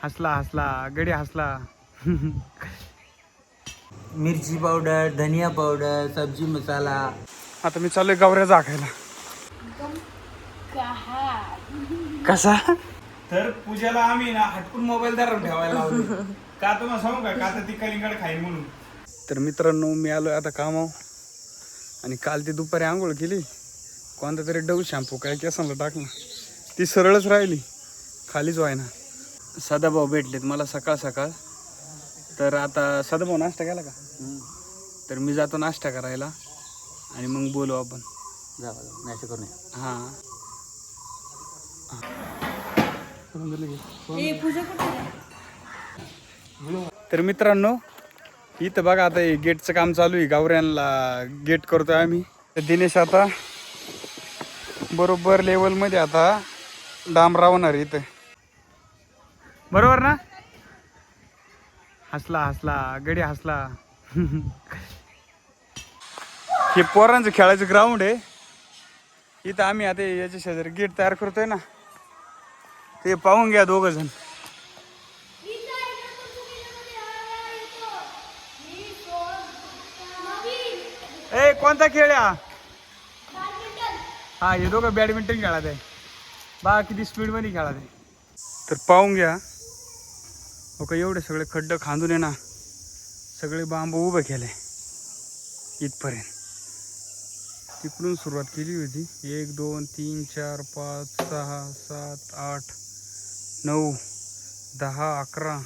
हसला हसला गडी हसला. मिरची पावडर, धनिया पावडर, सब्जी मसाला. आता मी चाललोय गवऱ्या झाकायला. कसा तर पूजाला आम्ही ना हटकून मोबाईल धरून ठेवायला लावले. का तुम्हाला सांगू का ती कलिंगड खाईल म्हणून. तर मित्रांनो मी आलोय आता कामावर. आणि काल ती दुपारी आंघोळ केली. कोणता तरी डव शॅम्पू काय केसांना टाकला. ती सरळच राहिली, खालीच व्हायना. सदाभाऊ भेटलेत मला सकाळ सकाळ. तर आता सदाभाऊ नाश्ता केला का? तर मी जातो नाश्ता करायला आणि मग बोलू आपण. नाश्ता करून हां तर मित्रांनो इथं बघा आता हे गेटचं काम चालू आहे. गावऱ्यांना गेट करतोय आम्ही. तर दिनेश आता बरोबर लेवलमध्ये आता डांब रावणार इथं, बरोबर ना? हसला हसला गडी हसला. हे पोरांचं खेळायचं ग्राउंड आहे. इथं आम्ही आता याच्या शेजारी गेट तयार करतोय ना, ते पाहून घ्या दोघ जण. ए कोणता खेळ हा? हा हे दोघं बॅडमिंटन खेळत आहे. बा किती स्पीड मध्ये खेळत आहे. तर पाहून घ्या ओके. एवढे सगळे खड्डे खांदून आहे ना, सगळे बांबू उभे केले इथपर्यंत. तिकडून सुरुवात केली होती. 1 2 3 4 5 6 7 8 9 10 11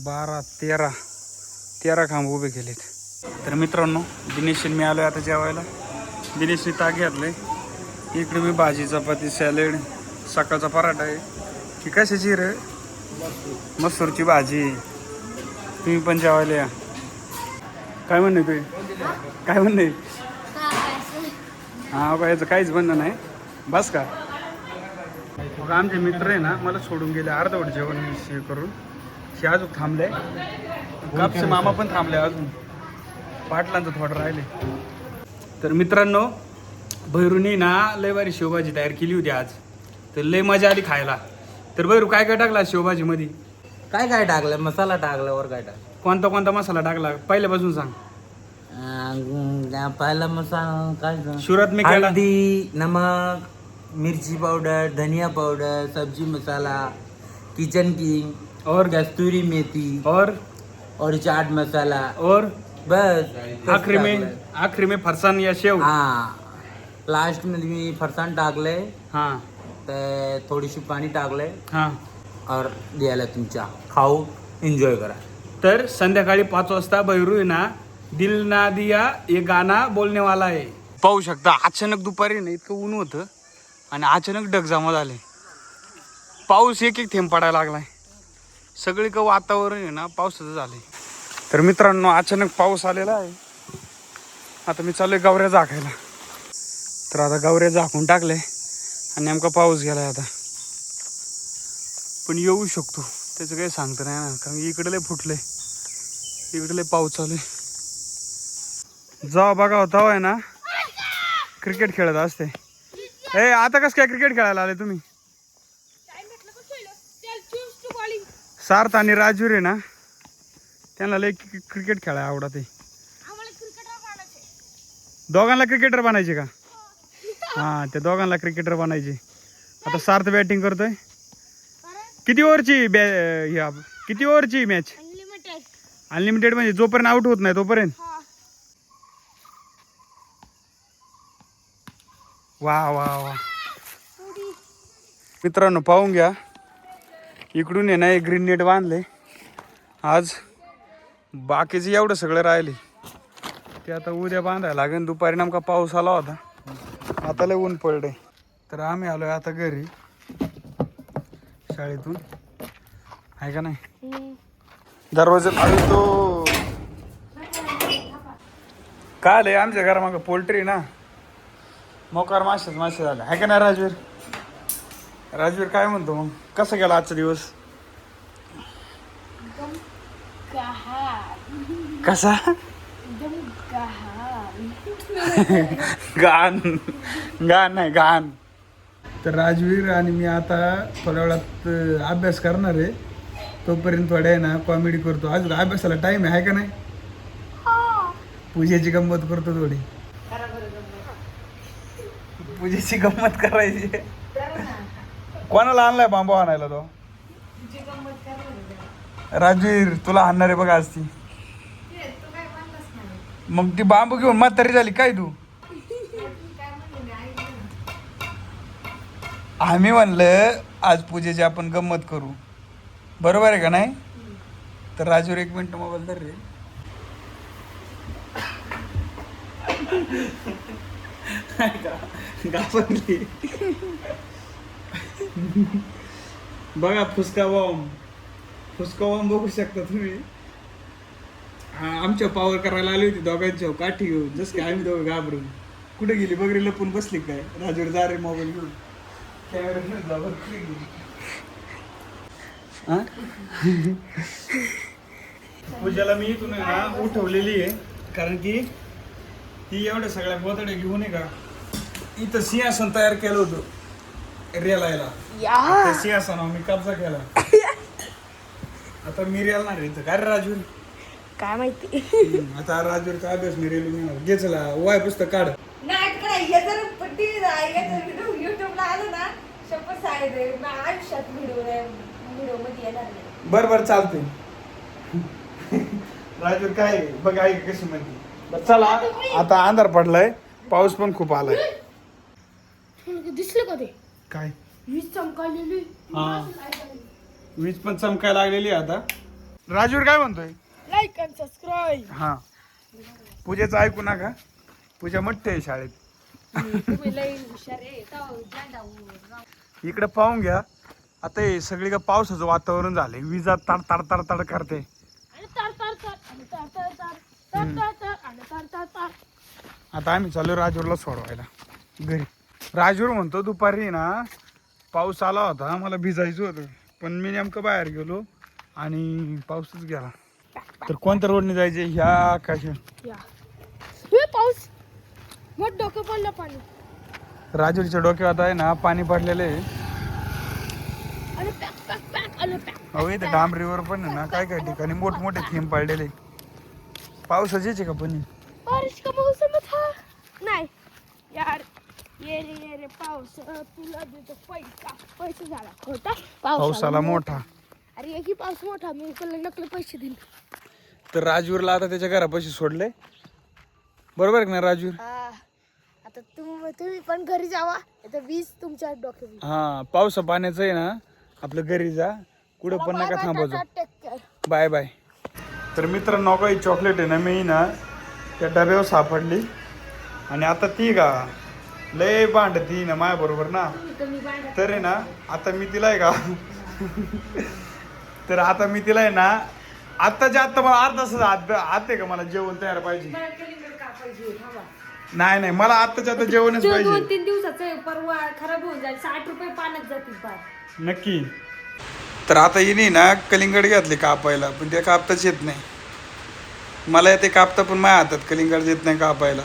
12 13 खांब उभे केलेत. तर मित्रांनो दिनेश मी आलो आता जेवायला. दिनेशने ताक घातलंय. इकडे मी भाजी चपाती सॅलेड, सकाळचा पराठा आहे. ही कशाची रे? मसूरची भाजी. तुम्ही पण जेवायला या. काय म्हणणे ते? काय म्हणणे? हा बघा याचं काहीच बनणं नाही. बस का मग आमचे मित्र आहे ना मला सोडून गेले अर्धवट जेवण हे करून. हे अजून थांबले. कापसे मामा पण थांबले अजून. पाटलांचं थोडं राहिले. तर मित्रांनो भैरूनी ना लय भारी शेवभाजी तयार केली होती आज. तर लय मजा आली खायला. तर भैरू काय काय टाकला शेवभाजी मध्ये? काय काय टाकलं? मसाला टाकला. वर काय टाकलं? कोणता मसाला टाकला पहिल्यापासून सांग. पहिला मसाला काय? सुरत में केला. हल्दी, नमक, मिर्ची पाउडर, धनिया पाउडर, सब्जी मसाला, किचन किंग और कस्तूरी मेथी और चाट मसाला और बस. आखिरी में फरसान या शेव. हाँ लास्ट मध्ये मी फरसाण टाकले. हाँ तर थोडीशी पाणी टाकले. हाँ और द्यायला तुमच्या खाऊ एन्जॉय करा. तर संध्याकाळी 5 वाजता भैरू ना दिल ना दिया ये गाना बोलने वाला आहे. पाहू शकता अचानक दुपारी ना इतकं ऊन होतं आणि अचानक ढग जमा झाले. पाऊस एक थेंब पडायला लागलाय. सगळीकडे वातावरण आहे ना पावसाचं झालंय. तर मित्रांनो अचानक पाऊस आलेला आहे. आता मी चाललोय गवऱ्या झाकायला. तर आता गवऱ्या झाकून टाकले आणि नेमका पाऊस गेलाय आता. पण येऊ शकतो त्याचं काही सांगता नाही ना, कारण इकडे लय फुटले. इकडे लय पाऊस चालू आहे. जा बघा होता आहे ना क्रिकेट खेळत असते. ए आता कसं काय क्रिकेट खेळायला आले तुम्ही? सार्थ आणि राजवीर आहे ना त्यांना लय क्रिकेट खेळायला आवडत आहे. दोघांना क्रिकेटर बनायचे का? हा त्या दोघांना क्रिकेटर बनायचे. आता सार्थ बॅटिंग करतोय. किती ओव्हरची मॅच? अनलिमिटेड म्हणजे जोपर्यंत आउट होत नाही तोपर्यंत. वा वा वा मित्रांनो पाहून घ्या. इकडून आहे ना एक ग्रीन नेट बांधले. आज बाकीचे एवढं सगळं राहिले ते आता उद्या बांधायला लागेल. दुपारी नेमका पाऊस आला होता. आता लय ऊन पडले. तर आम्ही आलोय आता घरी शाळेतून. आहे का नाही? दरवाजा तो काय आलंय आमच्या घरामागं पोल्ट्री ना, मोकार मासे झाले. आहे का नाही राजवीर? राजवीर काय म्हणतो मग? कसा गेला आजचा दिवस? कसा? गाण नाही गाण. तर राजवीर आणि मी आता थोड्या वेळात अभ्यास करणार आहे. तोपर्यंत थोड्या आहे ना कॉमेडी करतो. अजून अभ्यासाला टाइम आहे का नाही? पूजेची गंमत करतो थोडी. पूजेची गंमत करायची. कोणाला आणलाय बांबू आणायला तो? राजवीर तुला आणणार आहे बघा आज ती. मग ती बांबू घेऊन म्हातारी झाली काय तू? आम्ही म्हणलं आज पूजेची आपण गंमत करू, बरोबर आहे का नाही? तर राजूर 1 मिनिट मोबाईल धर रे. घाबरली. बघा फुसका बॉम्ब बघू शकता तुम्ही. हा आमच्या पावर करायला आली होती दोघांच्या काठी घेऊन, जस काय आम्ही दोघं घाबरून. कुठे गेली बघरी लपून बसली काय? राजूर जा रे मोबाईल घेऊन. कॅमेरा घेऊन जा बरं, कुठे गेली? पूजाला मी इथून आहे ना उठवलेली आहे, कारण की ती एवढ्या सगळ्या गोतड्या घेऊन आहे का इथं सिंहासन तयार केलं होतं रेलायला. त्या सिंहासनावर मी कब्जा केला. आता मी रेलणार इथं काय रे राजू? काय माहिती. आता राजूरचा अभ्यास मी रेलू नाही. घे चला वाय पुस्तक काढ. युट्यूबला आलं ना शपथ सांगितले आयुष्यात व्हिडिओ मध्ये येणार नाही. बरं चालते. राजूर काय बघ आई कशी म्हणते. बरं चला आता अंधार पडलाय, पाऊस पण खूप आलाय. दिसलं का ते? काय वीज चमकालेली. हा वीज पण चमकायला लागलेली आहे आता. राजूर काय म्हणतोय? Like and subscribe. हा पूजेचं ऐकू नका, पूजा मोठी आहे शाळेत. इकडे पाहून घ्या. आता हे सगळी का पावसाचं वातावरण झालंय, विजा ताड ताड ताड ताड करते. आता आम्ही चालू राजूरला सोडवायला घरी. राजूर म्हणतो दुपारी ना पाऊस आला होता, मला भिजायचं होतं, पण मी नेमकं बाहेर गेलो आणि पाऊसच गेला. तर कोणत्या रोडने जायचे? ह्या कशा? पाऊस मोठ डोकं पडलं पाणी. राजूरच्या डोक्यात आहे ना पाणी पडलेलं आहे. अहो इथे डांबरीवर पण आहे ना काय काय ठिकाणी मोठमोठे थेंब पडलेले. पावसाचेच आहे का पण? बारिश का मौसम था. नाही यार ये रे पाऊस तुला देतो पैसा झाला खोटा. पावसाला मोठा. अरे एक ही पाऊस मोठा, मी तुला नकली पैसे दिले. तर राजूरला आता त्याच्या घरापाशी सोडले, बरोबर आहे ना राजूर? आता तुम्ही पण घरी जावा, आता वीज तुमच्या डोक्यावर. हा पावसा पाण्याचं आहे ना आपलं घरी जा, कुठं पण नका थांबायचं. Bye bye. तर मित्रांनो काही चॉकलेट आहे ना मी ना त्या डब्यावर सापडली आणि आता ती का लय भांडती ना माझ्या बरोबर ना. तर आहे ना आता मी तिला आहे का तर आता मी तिला आहे ना आत्ताच्या आत्ता मला अर्धा तास आते का मला जेवण तयार पाहिजे. नाही मला आत्ताच्या आता जेवणच पाहिजे. 2-3 दिवसाचं परवा खराब होऊन जाईल. 60 रुपये पाण्यात जातील पार. नक्की. तर आता हिने ना कलिंगड घातले कापायला, पण ते कापताच येत नाही मला. ते कापता पण माझ्या हातात कलिंगड येत नाही कापायला.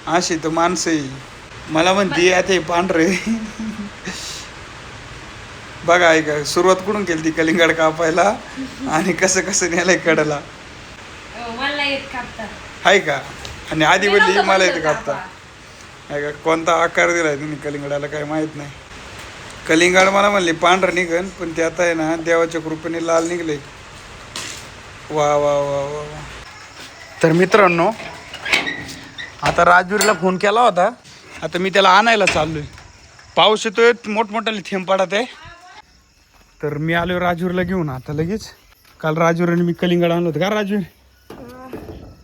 अशी तर माणसं मला म्हणते आता हे पांढरे बघा ऐका सुरुवात कुठून केली ती कलिंगड कापायला आणि कसं कसं नेलंय कडला. आहे का? आणि आधी बोलली मला येते कापता. आहे का? कोणता आकार दिलाय तुम्ही कलिंगडाला काय माहित नाही. कलिंगड मला म्हणले पांढरं निघन, पण ते आता आहे ना देवाच्या कृपेने लाल निघले. वा वा वा वा वा. तर मित्रांनो आता राजवीरला फोन केला होता, आता मी त्याला आणायला चाललोय. पाऊस येतोय, मोठमोठाले थेंब पडत आहे. तर मी आलो राजूरला घेऊन आता लगेच. काल राजूरने मी कलिंगड आणलं होतं का राजूर?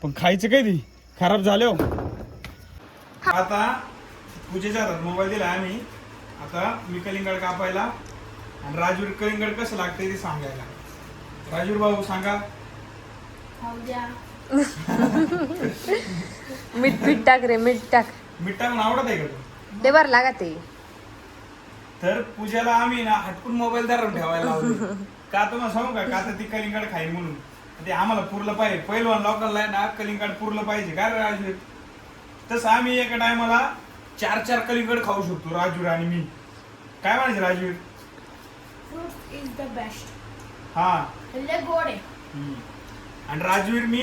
पण खायचं काय ती खराब झाले हो. आता पूजेच्या हातात मोबाईल दिला आम्ही. आता मी कलिंगड कापायला आणि राजूर कलिंगड कसं लागतंय ते सांगायला. राजूर भाऊ सांगा. मीठ टाक रे, मीठ टाक. मीठ टाकून आवडत आहे का तू? ते बरं लागत आहे. तर पूजाला आम्ही ना हटकून मोबाईल धरून ठेवायला लावलो. का तुम्हाला सांगू का तर ती कलिंगड खाईल म्हणून. ते आम्हाला पुरलं पाहिजे. पहिलवान लोकांना ना कलिंगड पुरलं पाहिजे का रे राजूर? तसं आम्ही एका टायमाला 4 कलिंगड खाऊ शकतो राजूर आणि मी. काय म्हणायचं Rajur? Fruit is the best. हा लय गोड आहे. आणि राजवीर मी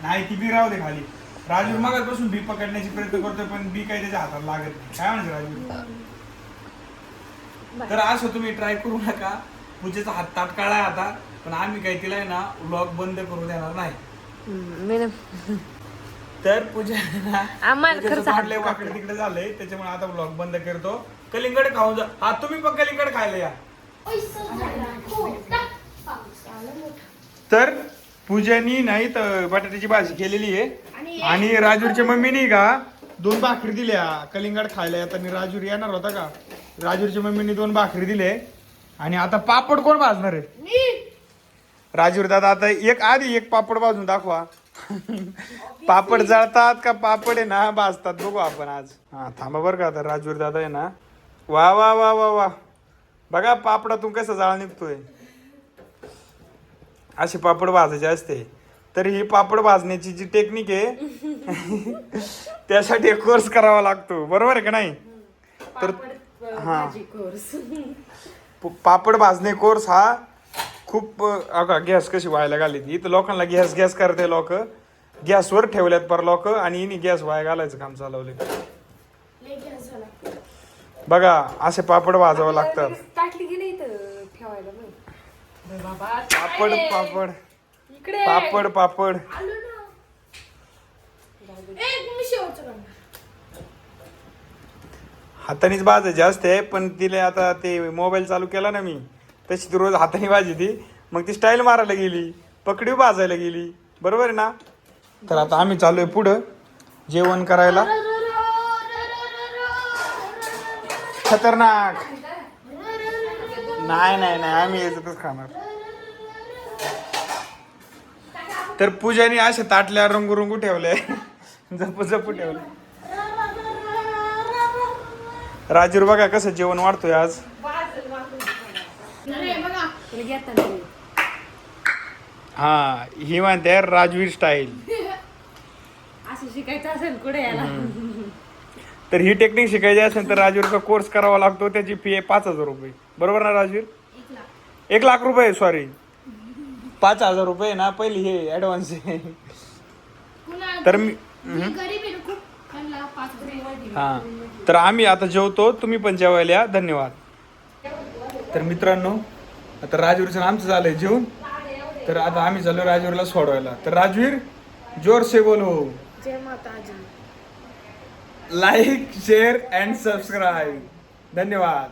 नाही ती बी राहू दे खाली. राजवीर मागापासून बी पकडण्याची प्रयत्न करतोय पण बी काही त्याच्या हातात लागत नाही. काय म्हणजे राजवीर? तर असं तुम्ही ट्राय करू नका. पूजेचा हात ताट काढाय आता, पण आम्ही काही तिला आहे ना व्लॉग बंद करू देणार नाही. तर पूजा आम्हाला खरंच वाटलंय वाकडे तिकडे झालंय, त्याच्यामुळे आता व्लॉग बंद करतो. कलिंगड खाऊन जा. हा तुम्ही पण कलिंगड खायला या. तर पूजानी नाही तर बटाट्याची भाजी केलेली आहे आणि राजूरच्या मम्मीनी का 2 भाकरी दिल्या कलिंगड खायला येताना. राजूर येणार होता का, राजूरच्या मम्मीनी 2 भाकरी दिले. आणि आता पापड कोण भाजणार आहे? राजूर दादा आता एक पापड भाजून दाखवा. पापड जळतात का पापड आहे ना भाजतात बघू आपण आज. हा थांबा बरं का. आता राजूर दादा आहे ना, वा वा वा वा वा बघा पापडातून कसा जाळ निघतोय. असे पापड भाजायचे असते. तर ही पापड भाजण्याची जी टेक्निक आहे त्यासाठी एक कोर्स करावा लागतो, बरोबर आहे का नाही? तर हा पापड भाजणे कोर्स हा खूप गॅस कशी व्हायला घाली ती तर लोकांना गॅस करते लोक, गॅसवर ठेवल्यात पर लोक आणि हिने गॅस व्हायला घालायचं काम चालवले. बघा असे पापड भाजावं लागतात. ताटली गेली इथं ठेवायला पापड पापड पापड पापड हातानेच भाजायची असते. पण तिला आता ते मोबाईल चालू केला ना मी, तशी ती रोज हाताने भाजी ती. मग ती स्टाईल मारायला गेली, पकडी भाजायला गेली, बरोबर आहे ना? तर आता आम्ही चालूय पुढं जेवण करायला. खतरनाक. नाही नाही नाही आम्ही याच्यातच खाणार. तर पूजाने अशा ताटल्या रंगू ठेवले, जपू ठेवले. राजूर बघा कसं जेवण वाढतोय आज. हा ही म्हणते राजवीर स्टाईल. असं शिकायचं असेल कुठे याला. तर ही टेक्निक शिकायची असेल तर राजवीरचा कोर्स करावा लागतो. त्याची फी आहे 5,000 रुपये, बरोबर ना राजवीर? 1 लाख रुपये, सॉरी 5,000 रुपये ना पहिली हे ऍडव्हान्स आहे. तर मी हा तर आम्ही आता जेवतो, तुम्ही पण जेवायला या. धन्यवाद. तर मित्रांनो आता राजवीरचं आमचं झालंय जेवण. तर आता आम्ही चाललो राजवीरला सोडवायला. तर राजवीर जोर से बोलो. जय माताजी. Like share and subscribe. धन्यवाद.